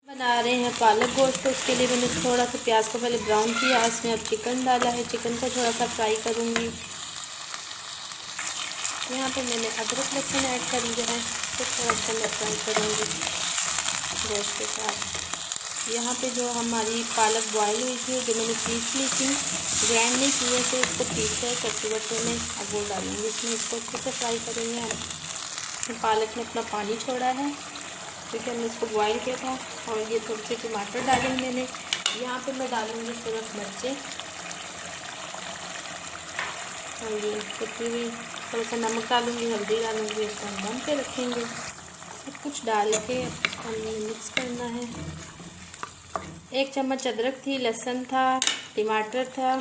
बना रहे हैं पालक गोश्त। तो उसके लिए मैंने थोड़ा सा प्याज को पहले ब्राउन किया, इसमें अब चिकन डाला है। चिकन को थोड़ा सा फ्राई करूँगी। यहाँ पे मैंने अदरक लहसुन ऐड कर लिया है, तो थोड़ा सा मैं फ्राई करूँगी गोश्त के साथ। यहाँ पे जो हमारी पालक बॉयल हुई थी, जो मैंने पीस ली थी, ग्राइंड नहीं किए थे, इसको पीस है चक्की बट्टे में, अब वो डालेंगे इसमें। इसको अच्छे से फ्राई करेंगे हम। पालक ने अपना पानी छोड़ा है क्योंकि हमने इसको बॉयल किया था। और ये थोड़े से टमाटर डालेंगे मैंने। यहाँ पे मैं डालूँगी सिर्फ मिर्चें और ये कुटी हुई, थोड़ा सा नमक डालूँगी, हल्दी डालूँगी। इसको हम दम पे रखेंगे। सब कुछ डाल के इसको हमें मिक्स करना है। 1 चम्मच अदरक थी, लहसुन था, टमाटर था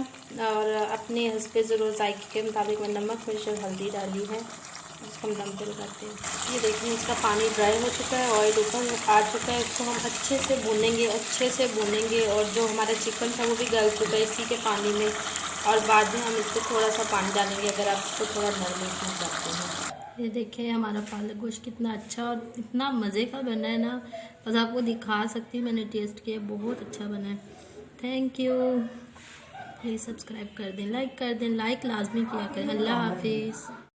और अपने हस्बे ज़रूर जायके के मुताबिक मैं नमक, मिर्च और हल्दी डाली है। इसको हम दम पे लगाते हैं। ये देखें इसका पानी ड्राई हो चुका है, ऑयल ऊपर आ चुका है। इसको हम अच्छे से भूनेंगे और जो हमारा चिकन था वो भी गल चुका है इसी के पानी में। और बाद में हम इसको थोड़ा सा पानी डालेंगे अगर आप इसको थोड़ा नरम रखना चाहते हैं। ये देखिए हमारा पालक गोश्त कितना अच्छा और इतना मज़े का बना है ना, बस आपको दिखा सकती हूँ। मैंने टेस्ट किया, बहुत अच्छा बना है। Thank you. प्लीज़ सब्सक्राइब कर दें, लाइक कर दें, लाइक लाजमी किया करें। अल्लाह हाफिज़।